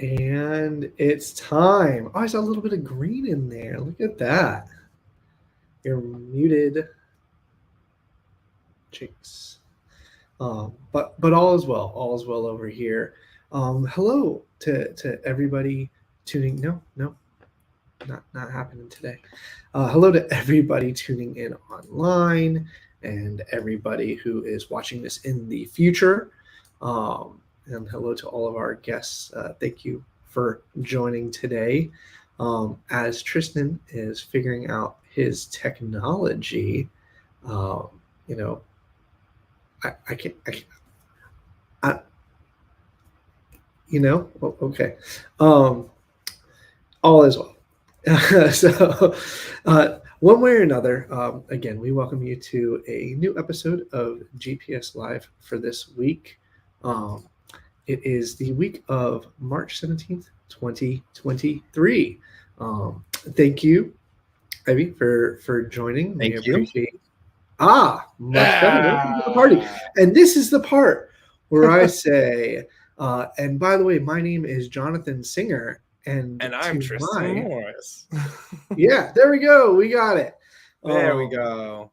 And it's time. Oh, I saw a little bit of green in there. Look at that. You're muted, Jinx. But all is well. All is well over here. Hello to everybody tuning. No, not happening today. Hello to everybody tuning in online and everybody who is watching this in the future. And hello to all of our guests. Thank you for joining today. As Tristan is figuring out his technology, I can't. Okay. All is well. So, one way or another, again, we welcome you to a new episode of GPS Live for this week. It is the week of March 17th, 2023. Thank you, Ivy, for joining. Thank you. Appreciate. Much better. Welcome to the party. And this is the part where I say, and by the way, my name is Jonathan Singer. And I'm Tristan Morris. Yeah, there we go. We got it. There we go.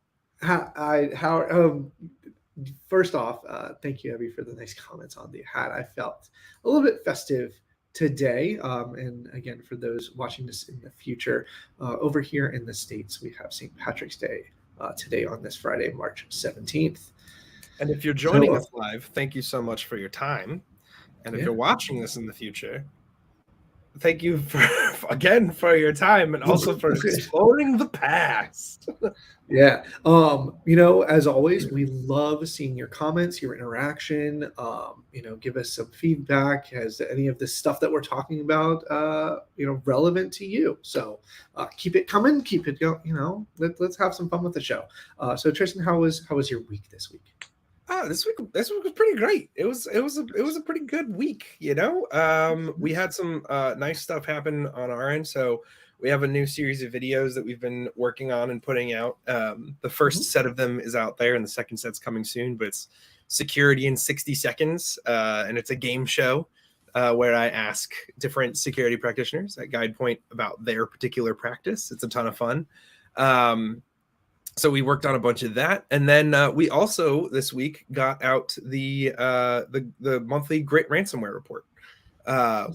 First off, thank you, Abby, for the nice comments on the hat. I felt a little bit festive today. And again, for those watching this in the future, over here in the States, we have St. Patrick's Day today on this Friday, March 17th. And if you're joining us live, thank you so much for your time. And if you're watching this in the future, thank you again for your time and also for exploring the past. Yeah. As always, we love seeing your comments, your interaction. Give us some feedback. Has any of this stuff that we're talking about, relevant to you? So keep it coming. Keep it going. Let's have some fun with the show. So Tristan, how was your week this week? This week was pretty great. It was a pretty good week. We had some nice stuff happen on our end. So we have a new series of videos that we've been working on and putting out. The first set of them is out there, and the second set's coming soon. But it's security in 60 seconds, and it's a game show where I ask different security practitioners at GuidePoint about their particular practice. It's a ton of fun. So we worked on a bunch of that, and then we also this week got out the monthly Great Ransomware Report,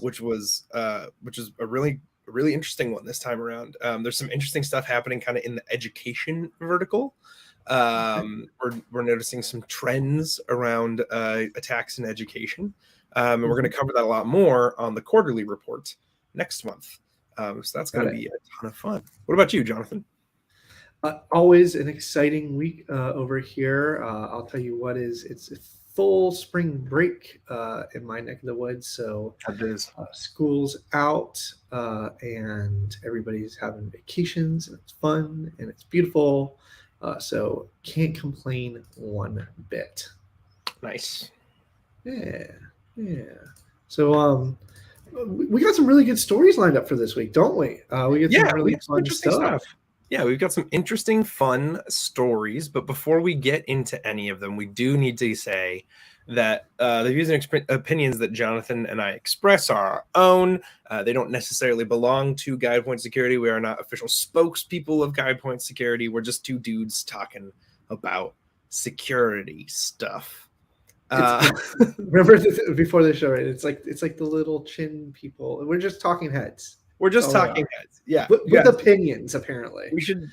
which is a really interesting one this time around. There's some interesting stuff happening kind of in the education vertical. We're noticing some trends around attacks in education, and we're going to cover that a lot more on the quarterly report next month. So that's going to be a ton of fun. What about you, Jonathan? Always an exciting week over here. I'll tell you what it's a full spring break in my neck of the woods. So school's out and everybody's having vacations, and it's fun and it's beautiful. So can't complain one bit. Nice. Yeah. So we got some really good stories lined up for this week, don't we? We got some really fun stuff. Yeah, we've got some interesting, fun stories, but before we get into any of them, we do need to say that the views and opinions that Jonathan and I express are our own. They don't necessarily belong to GuidePoint Security. We are not official spokespeople of GuidePoint Security. We're just two dudes talking about security stuff. Remember before the show, right? It's like the little chin people. We're just talking heads. We're just talking heads. Yeah. With opinions, apparently.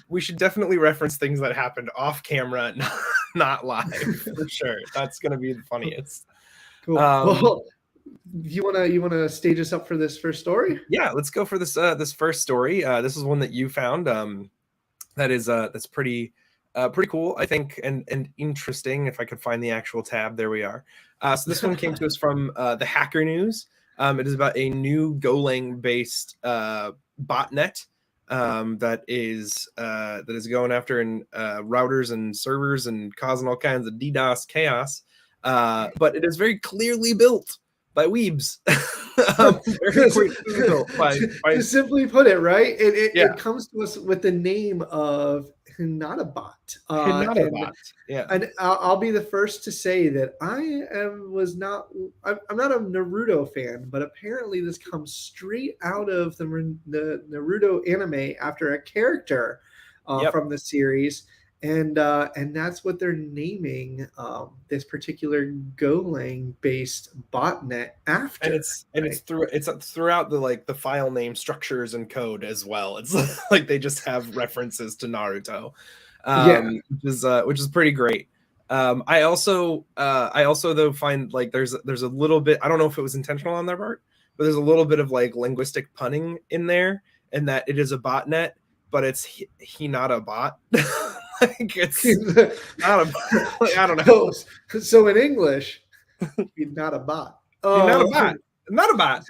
We should definitely reference things that happened off camera, not live, for sure. That's gonna be the funniest. Cool. Well, you wanna stage us up for this first story? Yeah, let's go for this first story. This is one that you found. That's pretty cool, I think, and interesting. If I could find the actual tab, there we are. So this one came to us from the Hacker News. It is about a new GoLang-based botnet that is going after in routers and servers and causing all kinds of DDoS chaos. But it is very clearly built by weebs. To simply put it, right? It comes to us with the name of Hinata and Hinata yeah. I'll be the first to say that was not. I'm not a Naruto fan, but apparently this comes straight out of the Naruto anime after a character Yep. from the series, and that's what they're naming this particular Golang-based botnet after. And Right? it's throughout the like the file name structures and code as well. It's like they just have references to Naruto, Yeah. which is pretty great. I also though find like there's a little bit, I don't know if it was intentional on their part, but there's a little bit of like linguistic punning in there, and that it is a botnet, but it's not a bot. Like it's not a like, I don't know. So in English, he's not a bot. He's not a bot. Not a bot.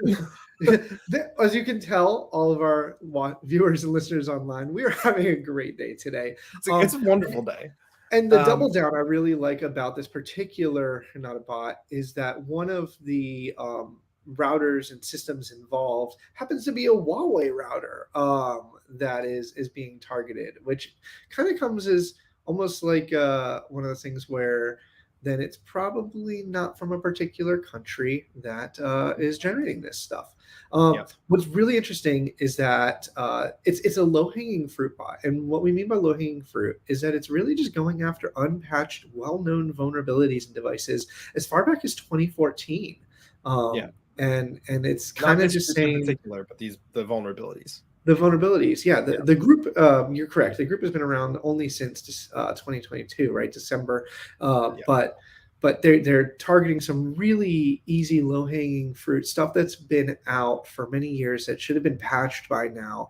As you can tell, all of our viewers and listeners online, we are having a great day today. It's a wonderful day. And the double down I really like about this particular not a bot is that one of the routers and systems involved happens to be a Huawei router that is being targeted, which kind of comes as almost like one of the things where then it's probably not from a particular country that is generating this stuff. What's really interesting is that it's a low-hanging fruit bot. And what we mean by low-hanging fruit is that it's really just going after unpatched, well-known vulnerabilities in devices as far back as 2014. And it's kind of just saying, in particular, but the vulnerabilities. The vulnerabilities, yeah. The group, you're correct. The group has been around only since 2022, right? December. But they're targeting some really easy, low-hanging fruit stuff that's been out for many years that should have been patched by now.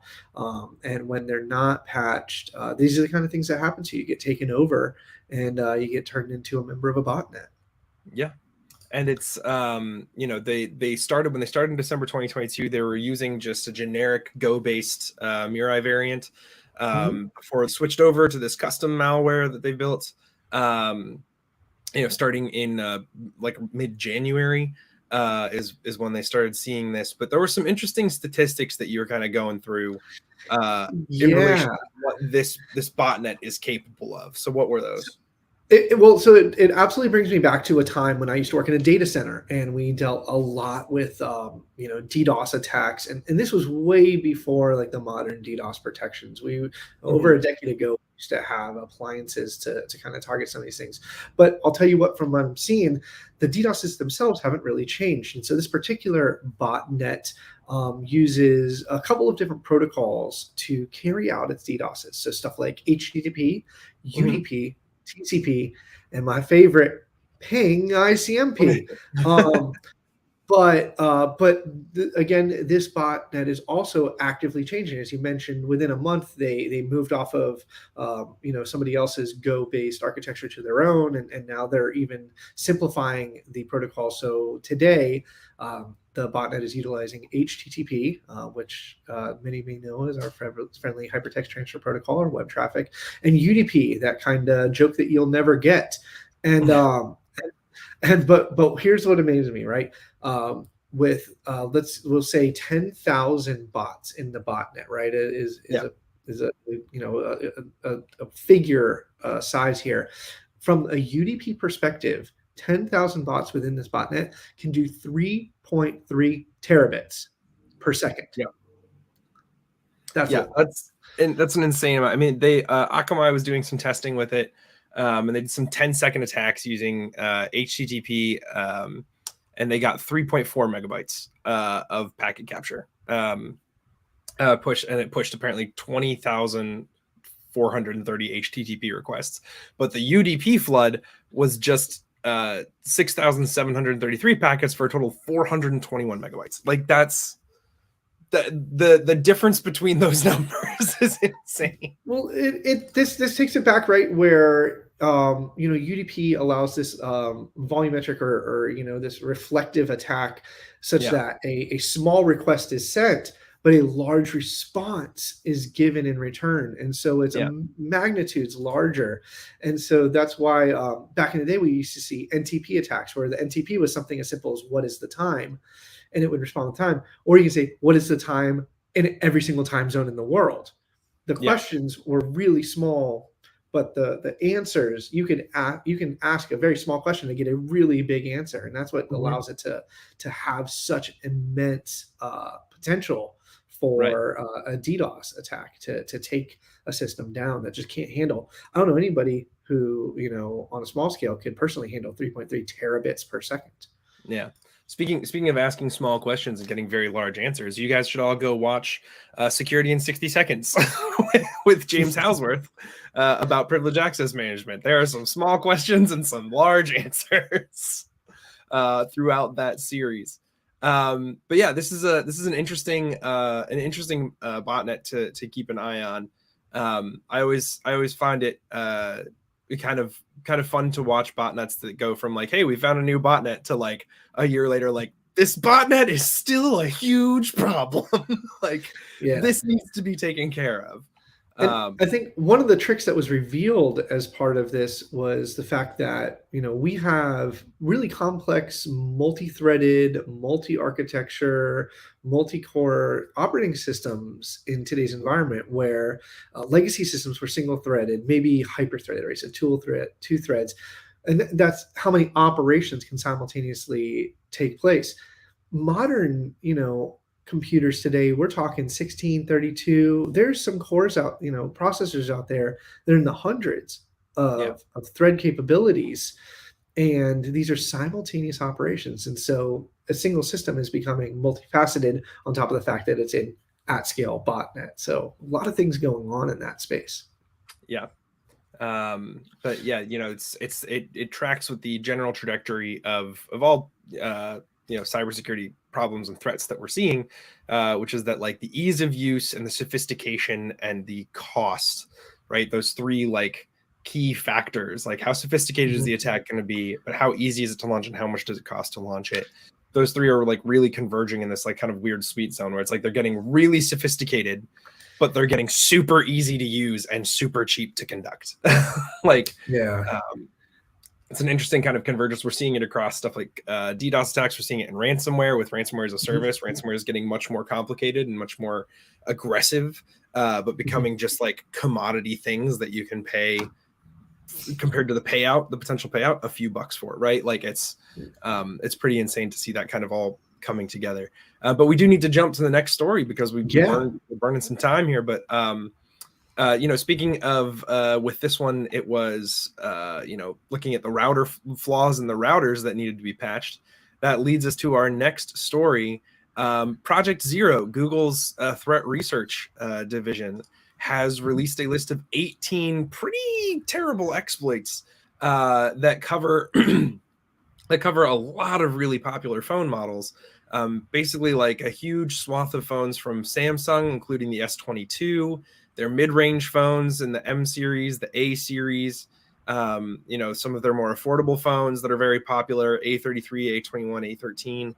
And when they're not patched, these are the kind of things that happen to you. You get taken over, and you get turned into a member of a botnet. Yeah. And it's they started in December 2022. They were using just a generic Go-based Mirai variant before it switched over to this custom malware that they built. Starting in like mid-January is when they started seeing this. But there were some interesting statistics that you were kind of going through in relation to what this botnet is capable of. So what were those? It absolutely brings me back to a time when I used to work in a data center, and we dealt a lot with DDoS attacks, and this was way before like the modern DDoS protections. We over a decade ago used to have appliances to kind of target some of these things. But I'll tell you what, from what I'm seeing, the DDoS systems themselves haven't really changed, and so this particular botnet uses a couple of different protocols to carry out its DDoSes. So stuff like HTTP, UDP, TCP, and my favorite, ping ICMP. Again, this botnet is also actively changing. As you mentioned, within a month, they moved off of somebody else's Go-based architecture to their own, and now they're even simplifying the protocol. So today, the botnet is utilizing HTTP, which many may know is our friendly hypertext transfer protocol or web traffic, and UDP, that kind of joke that you'll never get. And but here's what amazes me, right? We'll say 10,000 bots in the botnet, right? It is a figure size here. From a UDP perspective, 10,000 bots within this botnet can do 3.3 terabits per second. That's an insane amount. I mean, Akamai was doing some testing with it, and they did some 10-second attacks using HTTP, and they got 3.4 megabytes of packet capture push, and it pushed apparently 20,430 HTTP requests. But the UDP flood was just 6,733 packets for a total of 421 megabytes. Like that's the difference between those numbers is insane. Well, this takes it back right where UDP allows this volumetric or this reflective attack such that a small request is sent, but a large response is given in return. And so it's magnitudes larger. And so that's why back in the day, we used to see NTP attacks where the NTP was something as simple as what is the time? And it would respond with time. Or you can say, what is the time in every single time zone in the world? The Yeah. questions were really small, but the answers, you can ask a very small question to get a really big answer, and that's what Mhm. allows it to have such immense potential Right. for a DDoS attack to take a system down that just can't handle. I don't know anybody who, on a small scale could personally handle 3.3 terabits per second. Yeah. Speaking of asking small questions and getting very large answers, you guys should all go watch Security in 60 Seconds with James Halsworth about privilege access management. There are some small questions and some large answers throughout that series. But yeah, this is an interesting botnet to keep an eye on. I always find it kind of fun to watch botnets that go from like, hey, we found a new botnet, to like a year later, like, this botnet is still a huge problem. Like, Yeah. this needs to be taken care of. And I think one of the tricks that was revealed as part of this was the fact that, we have really complex, multi-threaded, multi-architecture, multi-core operating systems in today's environment, where legacy systems were single-threaded, maybe hyper-threaded, right? So two threads. And that's how many operations can simultaneously take place. Modern, computers today, we're talking 16, 32. There's some cores out, processors out there that are in the hundreds Yeah. of thread capabilities. And these are simultaneous operations. And so a single system is becoming multifaceted, on top of the fact that it's an at scale botnet. So a lot of things going on in that space. Yeah. But yeah, it tracks with the general trajectory of all cybersecurity problems and threats that we're seeing, which is that, like, the ease of use and the sophistication and the cost, right? Those three like key factors, like how sophisticated is the attack going to be, but how easy is it to launch, and how much does it cost to launch it? Those three are like really converging in this like kind of weird sweet zone where it's like they're getting really sophisticated, but they're getting super easy to use and super cheap to conduct. Like, Yeah. it's an interesting kind of convergence. We're seeing it across stuff like DDoS attacks. We're seeing it in ransomware, with ransomware as a service. Ransomware is getting much more complicated and much more aggressive, but becoming just like commodity things that you can pay, compared to the potential payout, a few bucks for, right? Like, it's pretty insane to see that kind of all coming together. But we do need to jump to the next story because we're burning some time here. But speaking of with this one, it was looking at the router flaws in the routers that needed to be patched. That leads us to our next story. Project Zero, Google's threat research division, has released a list of 18 pretty terrible exploits that cover a lot of really popular phone models. Basically, like a huge swath of phones from Samsung, including the S22, their mid-range phones in the M series, the A series, some of their more affordable phones that are very popular, A33, A21, A13.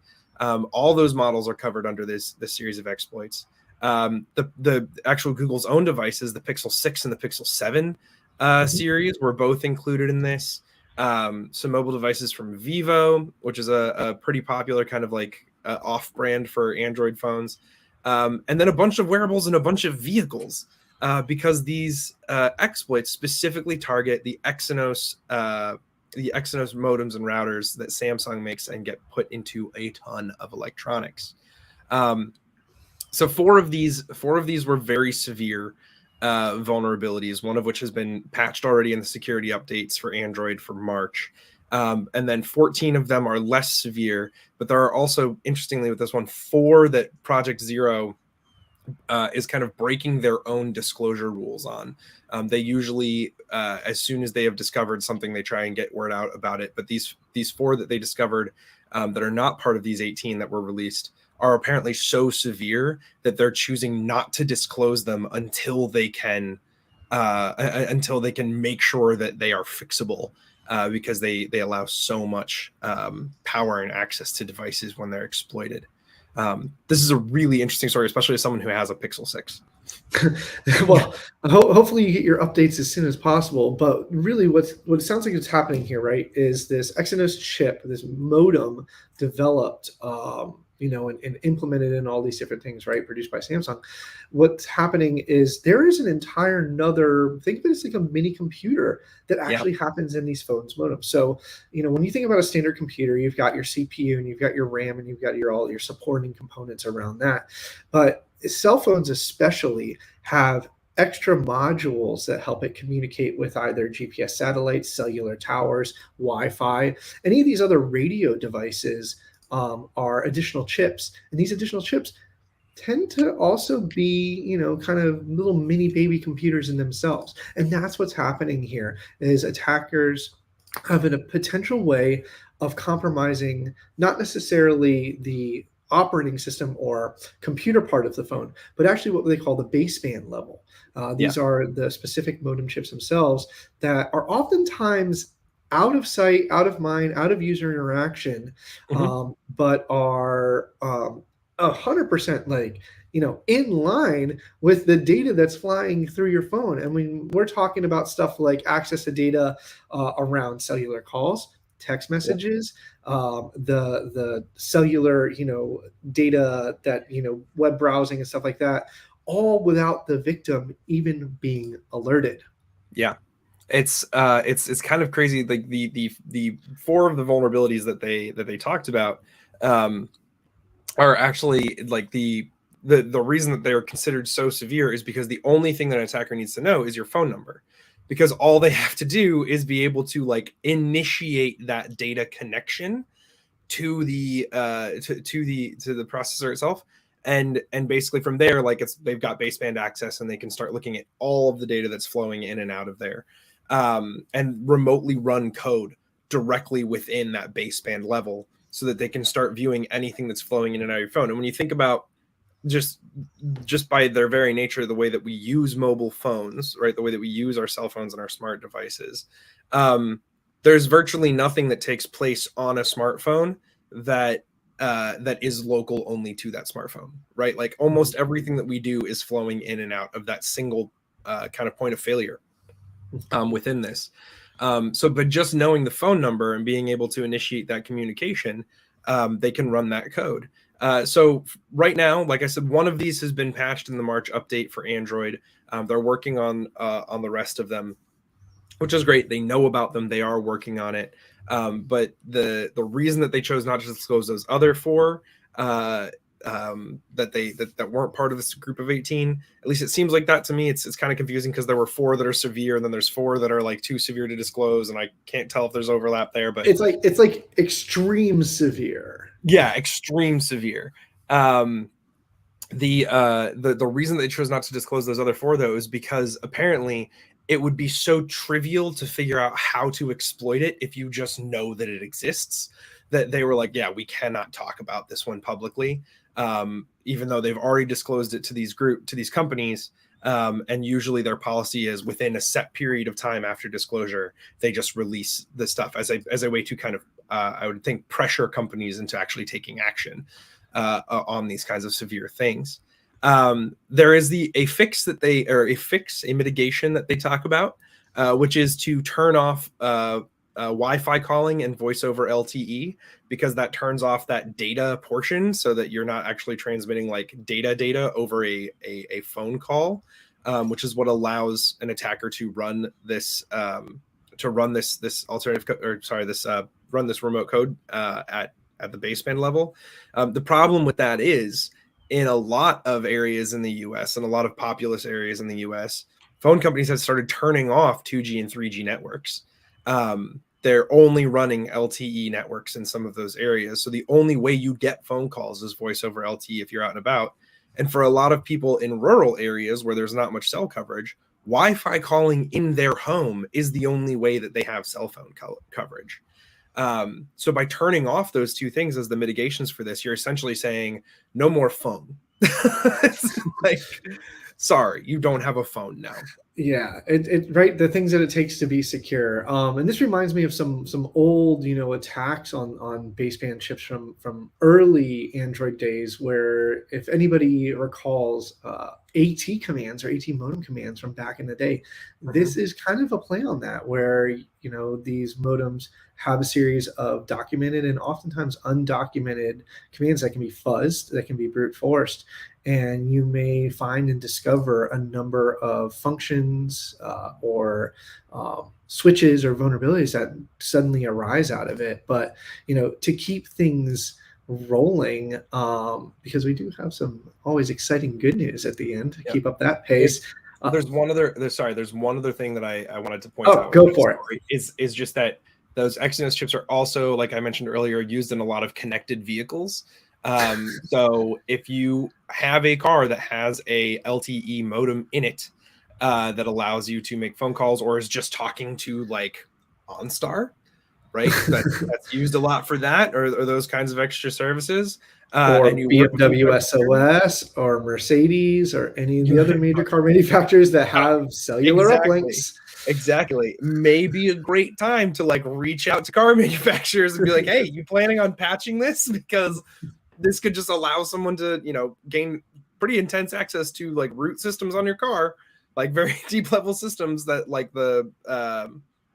All those models are covered under this series of exploits. The actual Google's own devices, the Pixel 6 and the Pixel 7 series, were both included in this. Some mobile devices from Vivo, which is a pretty popular kind of like off-brand for Android phones, and then a bunch of wearables and a bunch of vehicles, because these exploits specifically target the Exynos modems and routers that Samsung makes and get put into a ton of electronics. So four of these were very severe vulnerabilities, one of which has been patched already in the security updates for Android for March. And then 14 of them are less severe, but there are also, interestingly with this one, 4 that Project Zero is kind of breaking their own disclosure rules on. They usually, as soon as they have discovered something, they try and get word out about it. But these 4 that they discovered that are not part of these 18 that were released are apparently so severe that they're choosing not to disclose them until they can make sure that they are fixable, because they allow so much power and access to devices when they're exploited. This is a really interesting story, especially as someone who has a Pixel 6. Well, hopefully you get your updates as soon as possible. But really, what it sounds like is happening here, right, is this Exynos chip, this modem developed and implemented in all these different things, right? Produced by Samsung. What's happening is there is an entire another, think of it as like a mini computer that actually happens in these phones modems. So, when you think about a standard computer, you've got your CPU and you've got your RAM and you've got all your supporting components around that. But cell phones especially have extra modules that help it communicate with either GPS satellites, cellular towers, Wi-Fi, any of these other radio devices. Are additional chips, and these additional chips tend to also be, kind of little mini baby computers in themselves. And that's what's happening here is attackers have a potential way of compromising not necessarily the operating system or computer part of the phone, but actually what they call the baseband level. These are the specific modem chips themselves that are oftentimes out of sight, out of mind, out of user interaction, but are 100% like, in line with the data that's flying through your phone. And when we're talking about stuff like access to data around cellular calls, text messages, the cellular, data that, web browsing and stuff like that, all without the victim even being alerted. Yeah. It's kind of crazy. Like the four of the vulnerabilities that they talked about are actually like the reason that they are considered so severe is because the only thing that an attacker needs to know is your phone number, because all they have to do is be able to like initiate that data connection to the to the processor itself, and basically from there, like they've got baseband access and they can start looking at all of the data that's flowing in and out of there, and remotely run code directly within that baseband level so that they can start viewing anything that's flowing in and out of your phone. And when you think about just by their very nature, the way that we use mobile phones, right, the way that we use our cell phones and our smart devices, there's virtually nothing that takes place on a smartphone that is local only to that smartphone, right? Like almost everything that we do is flowing in and out of that single kind of point of failure within this. But just knowing the phone number and being able to initiate that communication, they can run that code. So right now, like I said, one of these has been patched in the March update for Android. They're working on the rest of them, which is great. They know about them. They are working on it. But the reason that they chose not to disclose those other four that weren't part of this group of 18, at least it seems like that to me. It's kind of confusing because there were 4 that are severe, and then there's 4 that are like too severe to disclose, and I can't tell if there's overlap there. But it's like extreme severe. Yeah, extreme severe. The reason they chose not to disclose those other 4 though is because apparently it would be so trivial to figure out how to exploit it if you just know that it exists, that they were like, yeah, we cannot talk about this one publicly, even though they've already disclosed it to these companies. And usually their policy is within a set period of time after disclosure, they just release the stuff as a way to kind of, I would think, pressure companies into actually taking action on these kinds of severe things. There is a mitigation that they talk about, which is to turn off Wi-Fi calling and voice over LTE, because that turns off that data portion so that you're not actually transmitting like data over a phone call, which is what allows an attacker to run this run this remote code at the baseband level. The problem with that is, in a lot of areas in the US and a lot of populous areas in the US, phone companies have started turning off 2G and 3G networks. They're only running LTE networks in some of those areas. So the only way you get phone calls is voice over LTE if you're out and about. And for a lot of people in rural areas where there's not much cell coverage, Wi-Fi calling in their home is the only way that they have cell phone coverage. So by turning off those 2 things as the mitigations for this, you're essentially saying no more phone. Sorry, you don't have a phone now. Yeah, right, the things that it takes to be secure. And this reminds me of some old, attacks on baseband chips from early Android days, where if anybody recalls AT commands or AT modem commands from back in the day, this is kind of a play on that, where these modems have a series of documented and oftentimes undocumented commands that can be fuzzed, that can be brute forced, and you may find and discover a number of functions or switches or vulnerabilities that suddenly arise out of it. But to keep things rolling, because we do have some always exciting good news at the end to keep up that pace. There's one other thing that I wanted to point out. Go for it. Is just that those Exynos chips are also, like I mentioned earlier, used in a lot of connected vehicles. So if you have a car that has a LTE modem in it that allows you to make phone calls, or is just talking to like OnStar, right? That's used a lot for that, or those kinds of extra services. Or BMW SOS or Mercedes or any of the other major car manufacturers that have cellular uplinks. Exactly. Maybe a great time to like reach out to car manufacturers and be like, hey, you planning on patching this? Because this could just allow someone to, gain pretty intense access to like root systems on your car, like very deep level systems that like the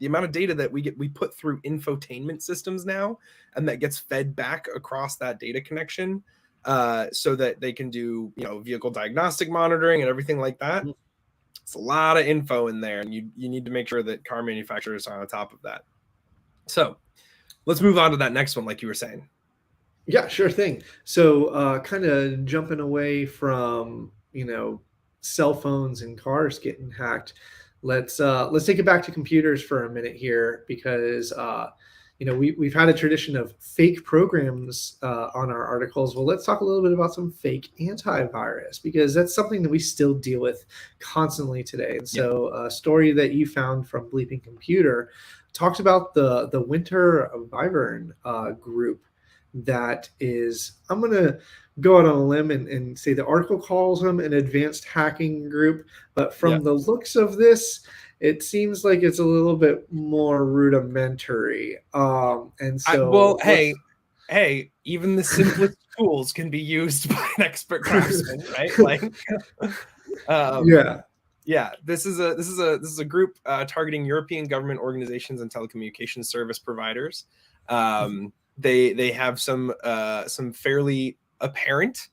amount of data that we put through infotainment systems now, and that gets fed back across that data connection, so that they can do, vehicle diagnostic monitoring and everything like that. It's a lot of info in there, and you need to make sure that car manufacturers are on top of that. So let's move on to that next one, like you were saying. Yeah, sure thing. So kind of jumping away from, cell phones and cars getting hacked, let's take it back to computers for a minute here, because we've had a tradition of fake programs on our articles. Well, let's talk a little bit about some fake antivirus, because that's something that we still deal with constantly today. And so a story that you found from Bleeping Computer talks about the Winter Wyvern group that is, I'm going to go out on a limb and say the article calls them an advanced hacking group, but from the looks of this, it seems like it's a little bit more rudimentary. And so, hey, even the simplest tools can be used by an expert craftsman, right? Like, this is a group targeting European government organizations and telecommunications service providers. They have some fairly apparent,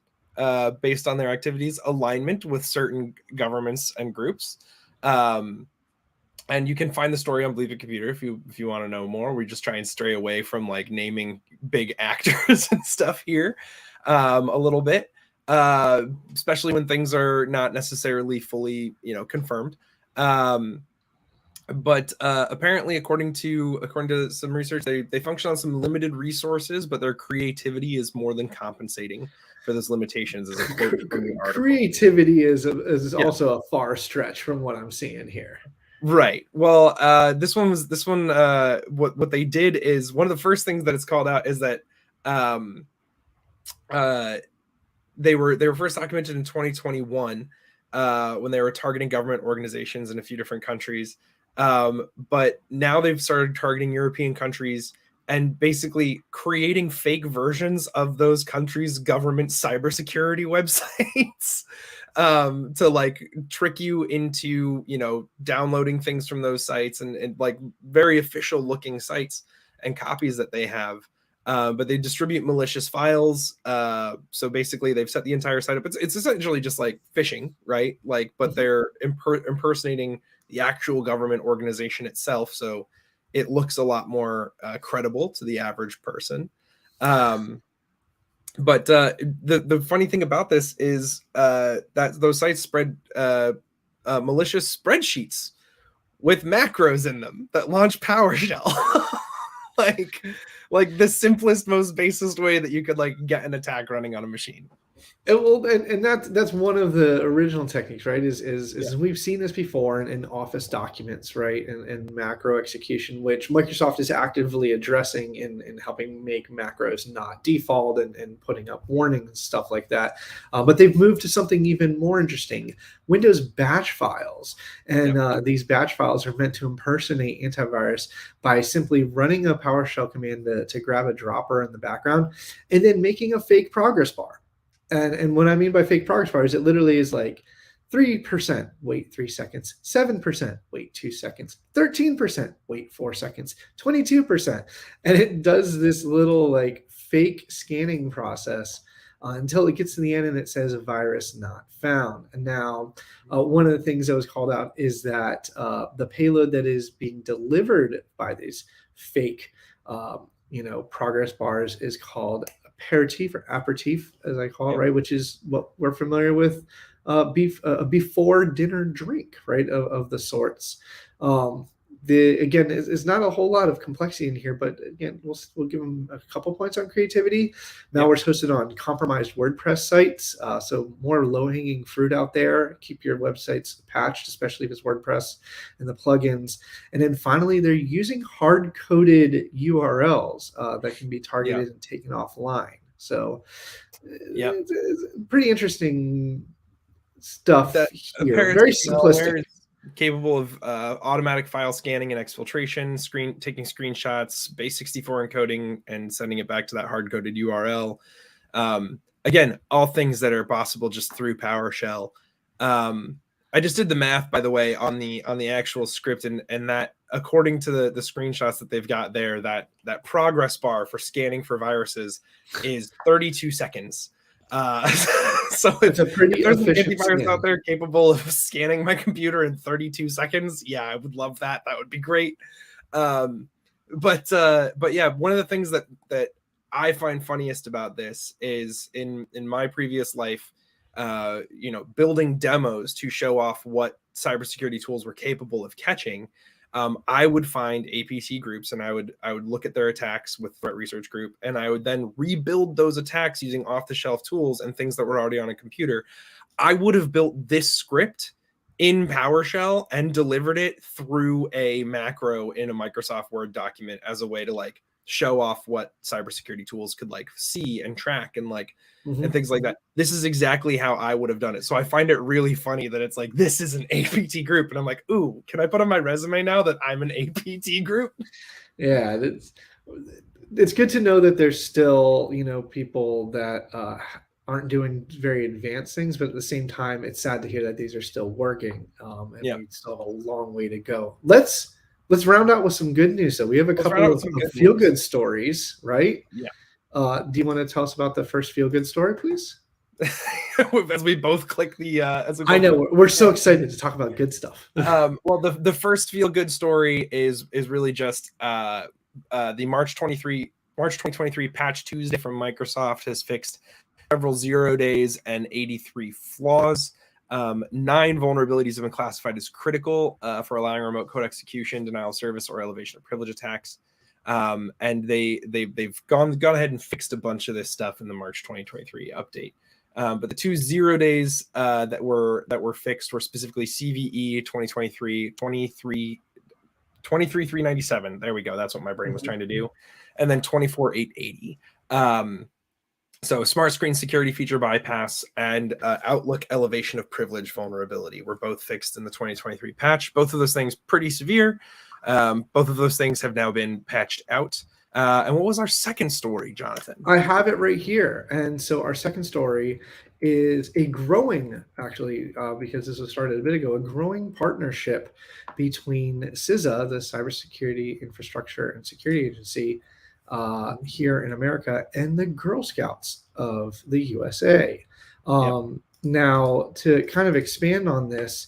based on their activities, alignment with certain governments and groups. And you can find the story on Bleeping Computer if you want to know more. We just try and stray away from like naming big actors and stuff here a little bit, especially when things are not necessarily fully confirmed. But apparently, according to some research, they function on some limited resources, but their creativity is more than compensating for those limitations. As a quote from the article. Creativity is also a far stretch from what I'm seeing here. Right. Well, what they did is, one of the first things that it's called out is that they were first documented in 2021 when they were targeting government organizations in a few different countries. But now they've started targeting European countries and basically creating fake versions of those countries' government cybersecurity websites to like trick you into, downloading things from those sites and like very official looking sites and copies that they have. But they distribute malicious files. So basically they've set the entire site up. It's essentially just like phishing, right? Like, but they're impersonating the actual government organization itself. So it looks a lot more credible to the average person. But the funny thing about this is that those sites spread malicious spreadsheets with macros in them that launch PowerShell. like the simplest, most basest way that you could like get an attack running on a machine. And that's one of the original techniques, right? Yeah. Is we've seen this before in Office documents, right? And macro execution, which Microsoft is actively addressing in helping make macros not default and putting up warnings and stuff like that. But they've moved to something even more interesting: Windows batch files. And these batch files are meant to impersonate antivirus by simply running a PowerShell command to grab a dropper in the background and then making a fake progress bar. And what I mean by fake progress bar is it literally is like 3%, wait 3 seconds, 7%, wait 2 seconds, 13%, wait 4 seconds, 22%. And it does this little like fake scanning process until it gets to the end and it says a virus not found. And now, one of the things that was called out is that the payload that is being delivered by these fake, progress bars is called aperitif, as I call it, Yep. right? Which is what we're familiar with, a before dinner drink, right? Of the sorts. Again, is not a whole lot of complexity in here, but again, we'll give them a couple points on creativity. Yep. Malware's hosted on compromised WordPress sites, so more low-hanging fruit out there. Keep your websites patched, especially if it's WordPress and the plugins. And then finally, they're using hard-coded URLs that can be targeted and taken offline. So, it's pretty interesting stuff The here. Very simplistic. malware is capable of automatic file scanning and exfiltration, taking screenshots, base64 encoding, and sending it back to that hard-coded URL. Again, all things that are possible just through PowerShell. I just did the math, by the way, on the actual script, and that according to the screenshots that they've got there, that progress bar for scanning for viruses is 32 seconds. So it's a pretty if there's an efficient antivirus scan out there capable of scanning my computer in 32 seconds, yeah, I would love that. That would be great. But yeah, one of the things that I find funniest about this is in my previous life, building demos to show off what cybersecurity tools were capable of catching. I would find APT groups and I would look at their attacks with Threat Research Group, and I would then rebuild those attacks using off-the-shelf tools and things that were already on a computer. I would have built this script in PowerShell and delivered it through a macro in a Microsoft Word document as a way to like show off what cybersecurity tools could like see and track and like and things like that. This is exactly how I would have done it. So I find it really funny that it's like, this is an APT group. And I'm like, ooh, can I put on my resume now that I'm an APT group? Yeah, it's good to know that there's still, people that aren't doing very advanced things, but at the same time, it's sad to hear that these are still working, and we still have a long way to go. Let's round out with some good news. So we have a couple of feel-good stories, right? Yeah. Do you want to tell us about the first feel-good story, please? As we both click the I know we're so excited to talk about good stuff. Well, the first feel-good story is really just the March 2023 patch Tuesday from Microsoft has fixed several 0 days and 83 flaws. 9 vulnerabilities have been classified as critical for allowing remote code execution, denial of service, or elevation of privilege attacks. And they've gone ahead and fixed a bunch of this stuff in the March 2023 update. But the 2 0 days that were fixed were specifically CVE 23397. There we go. That's what my brain was trying to do. And then 24880. So smart screen security feature bypass and Outlook elevation of privilege vulnerability were both fixed in the 2023 patch. Both of those things pretty severe. Both of those things have now been patched out. And what was our second story, Jonathan? I have it right here. And so our second story is a growing, actually, because this was started a bit ago, a growing partnership between CISA, the Cybersecurity Infrastructure and Security Agency, here in America, and the Girl Scouts of the USA. Now, to kind of expand on this,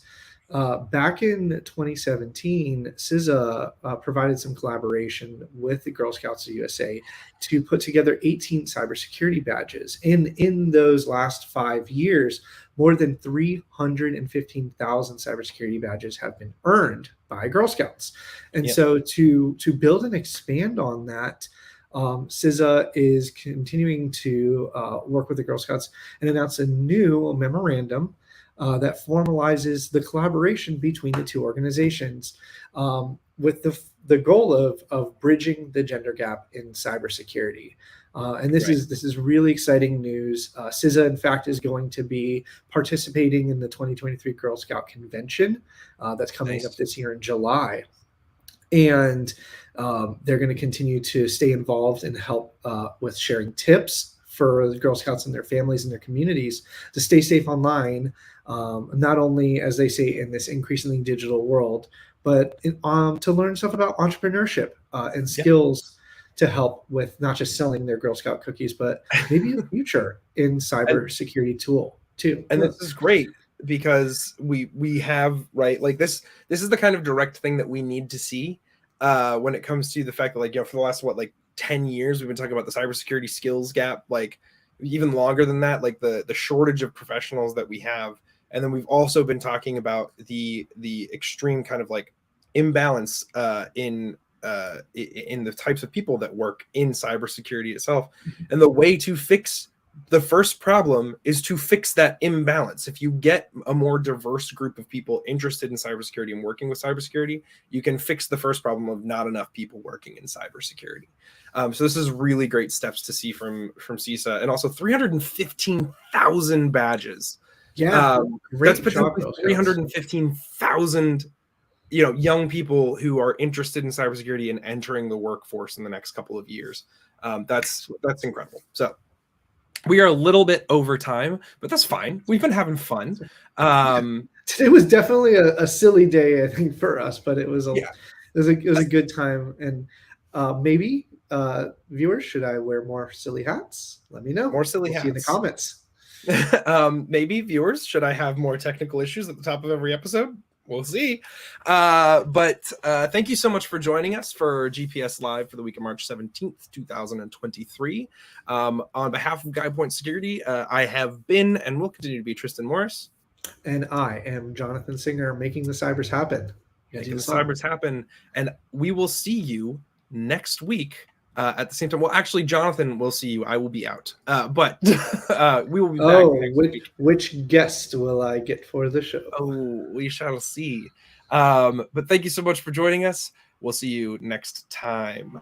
back in 2017, CISA provided some collaboration with the Girl Scouts of the USA to put together 18 cybersecurity badges. And in those last 5 years, more than 315,000 cybersecurity badges have been earned by Girl Scouts. And so to build and expand on that, CISA is continuing to work with the Girl Scouts and announce a new memorandum that formalizes the collaboration between the two organizations, with the goal of bridging the gender gap in cybersecurity. And this is really exciting news. CISA, in fact, is going to be participating in the 2023 Girl Scout Convention that's coming up this year in July. And they're going to continue to stay involved and help with sharing tips for the Girl Scouts and their families and their communities to stay safe online, not only, as they say, in this increasingly digital world, but to learn stuff about entrepreneurship and skills to help with not just selling their Girl Scout cookies, but maybe a future in cybersecurity tool too. And this is great because we have, right, like this is the kind of direct thing that we need to see when it comes to the fact that, like, for the last 10 years we've been talking about the cybersecurity skills gap, like even longer than that, like the shortage of professionals that we have. And then we've also been talking about the extreme kind of like imbalance in the types of people that work in cybersecurity itself. And the way to fix the first problem is to fix that imbalance. If you get a more diverse group of people interested in cybersecurity and working with cybersecurity, you can fix the first problem of not enough people working in cybersecurity. So this is really great steps to see from CISA, and also 315,000 badges. Yeah, that's potentially 315,000 young people who are interested in cybersecurity and entering the workforce in the next couple of years. That's incredible. So we are a little bit over time, but that's fine. We've been having fun. Today was definitely a silly day, I think, for us, but it was a good time. And maybe viewers, should I wear more silly hats? Let me know. More silly hats. See you in the comments. Maybe viewers, should I have more technical issues at the top of every episode? We'll see. But thank you so much for joining us for GPS Live for the week of March 17th, 2023. On behalf of Guy Point Security, I have been and will continue to be Tristan Morris. And I am Jonathan Singer, making the cybers happen. Making the cybers happen. And we will see you next week. At the same time, well, actually, Jonathan will see you. I will be out, but we will be back next week. Which guest will I get for the show? Oh, we shall see. But thank you so much for joining us. We'll see you next time.